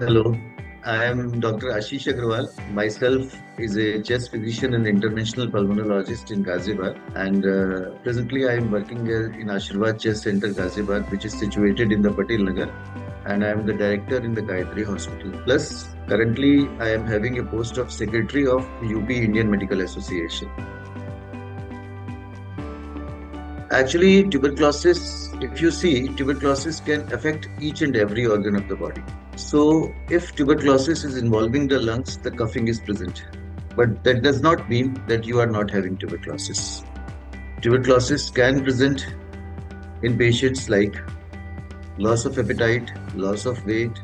Hello, I am Dr. Ashish Agarwal. Myself is a chest physician and international pulmonologist in Ghaziabad, and presently I am working in Ashirwad Chest Center, Ghaziabad, which is situated in the Patel Nagar, and I am the director in the Gayatri Hospital. Plus, currently I am having a post of Secretary of UP Indian Medical Association. Actually, tuberculosis, if you see, tuberculosis can affect each and every organ of the body. So, if tuberculosis is involving the lungs, the coughing is present. But that does not mean that you are not having tuberculosis. Tuberculosis can present in patients like loss of appetite, loss of weight,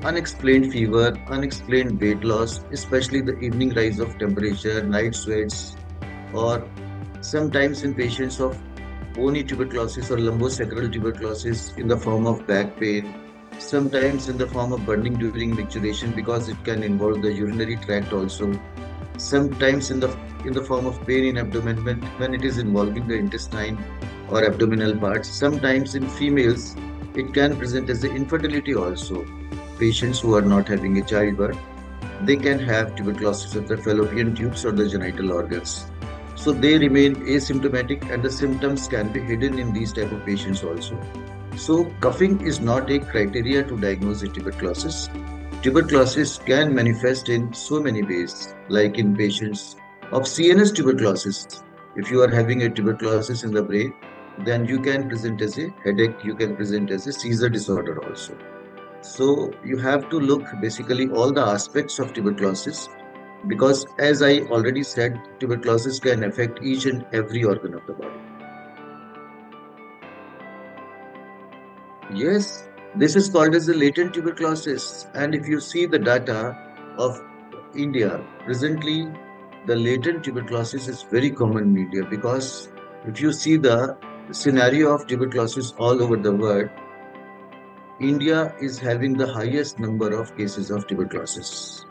unexplained fever, unexplained weight loss, especially the evening rise of temperature, night sweats, or sometimes in patients of bony tuberculosis or lumbosacral tuberculosis in the form of back pain, sometimes in the form of burning during micturition because it can involve the urinary tract also, sometimes in the form of pain in abdomen when it is involving the intestine or abdominal parts, sometimes in females it can present as the infertility also. Patients who are not having a childbirth, they can have tuberculosis of the fallopian tubes or the genital organs. So they remain asymptomatic and the symptoms can be hidden in these type of patients also. So coughing is not a criteria to diagnose a tuberculosis. Tuberculosis can manifest in so many ways, like in patients of CNS tuberculosis. If you are having a tuberculosis in the brain, then you can present as a headache, you can present as a seizure disorder also. So you have to look basically all the aspects of tuberculosis because as I already said, tuberculosis can affect each and every organ of the body. Yes, this is called as the latent tuberculosis. And if you see the data of India, presently the latent tuberculosis is very common in India because if you see the scenario of tuberculosis all over the world, India is having the highest number of cases of tuberculosis.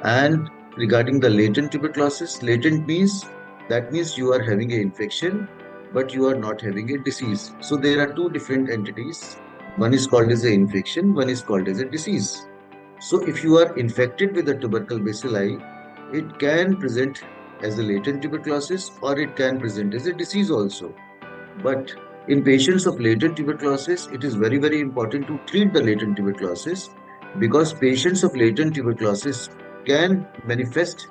And regarding the latent tuberculosis, latent means that means you are having an infection, but you are not having a disease. So there are two different entities. One is called as an infection, one is called as a disease. So if you are infected with the tubercle bacilli, it can present as a latent tuberculosis or it can present as a disease also. But in patients of latent tuberculosis, it is very, very important to treat the latent tuberculosis because patients of latent tuberculosis can manifest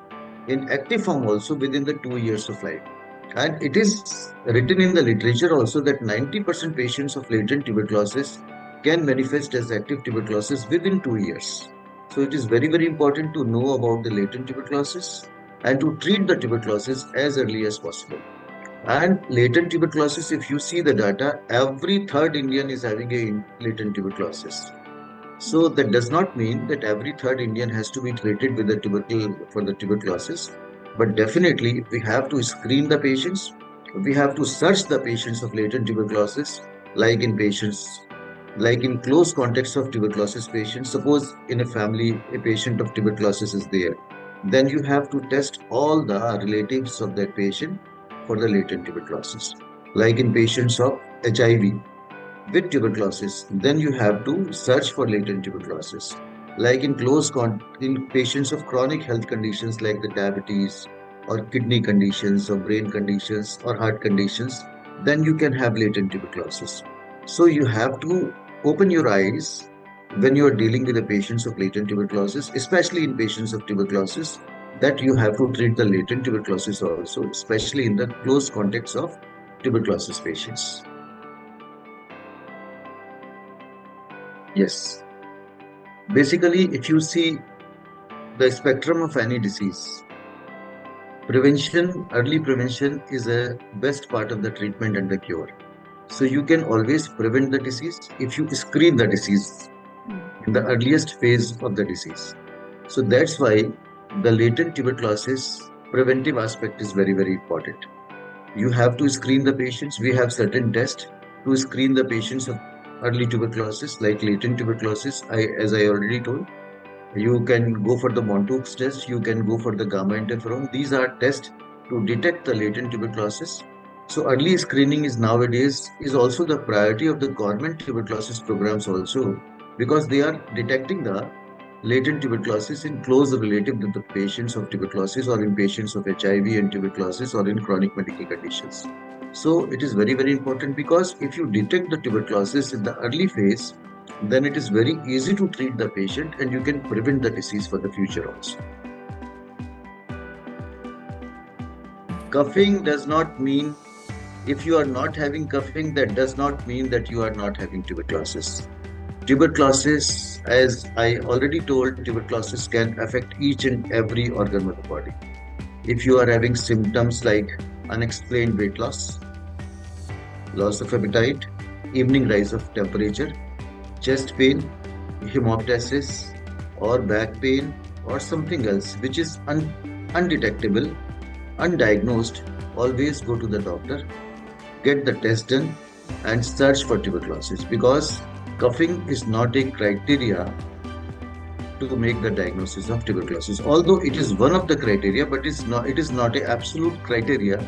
in active form also within the 2 years of life. And it is written in the literature also that 90% patients of latent tuberculosis can manifest as active tuberculosis within 2 years. So it is very, very important to know about the latent tuberculosis and to treat the tuberculosis as early as possible. And latent tuberculosis, if you see the data, every third Indian is having a latent tuberculosis. So that does not mean that every third Indian has to be treated with the for the tuberculosis. But definitely, we have to screen the patients. We have to search the patients of latent tuberculosis, like in patients, like in close contacts of tuberculosis patients. Suppose in a family, a patient of tuberculosis is there. Then you have to test all the relatives of that patient for the latent tuberculosis. Like in patients of HIV, with tuberculosis, then you have to search for latent tuberculosis. Like in patients of chronic health conditions like the diabetes or kidney conditions or brain conditions or heart conditions, then you can have latent tuberculosis. So you have to open your eyes when you are dealing with the patients of latent tuberculosis, especially in patients of tuberculosis, that you have to treat the latent tuberculosis also, especially in the close context of tuberculosis patients. Yes. Basically, if you see the spectrum of any disease, early prevention is a best part of the treatment and the cure. So you can always prevent the disease if you screen the disease in the earliest phase of the disease. So that's why the latent tuberculosis preventive aspect is very, very important. You have to screen the patients. We have certain tests to screen the patients of early tuberculosis, like latent tuberculosis. As I already told, you can go for the Montauk's test, you can go for the gamma interferon. These are tests to detect the latent tuberculosis. So early screening is nowadays is also the priority of the government tuberculosis programs also because they are detecting the latent tuberculosis in close relative with the patients of tuberculosis or in patients of HIV and tuberculosis or in chronic medical conditions. So it is very, very important because if you detect the tuberculosis in the early phase, then it is very easy to treat the patient and you can prevent the disease for the future also. Coughing does not mean, if you are not having coughing, that does not mean that you are not having tuberculosis. Tuberculosis, as I already told, tuberculosis can affect each and every organ of the body. If you are having symptoms like unexplained weight loss, loss of appetite, evening rise of temperature, chest pain, hemoptysis, or back pain, or something else which is undetectable, undiagnosed, always go to the doctor, get the test done, and search for tuberculosis because coughing is not a criteria to make the diagnosis of tuberculosis. Although it is one of the criteria, but it is not a absolute criteria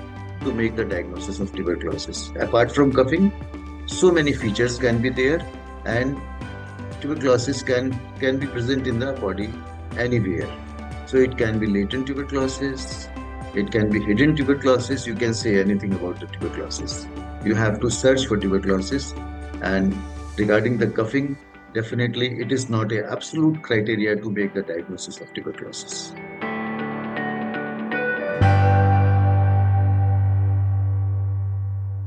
to make the diagnosis of tuberculosis. Apart from coughing, so many features can be there, and tuberculosis can be present in the body anywhere. So it can be latent tuberculosis, it can be hidden tuberculosis. You can say anything about the tuberculosis. You have to search for tuberculosis. And regarding the coughing, definitely it is not a absolute criteria to make the diagnosis of tuberculosis.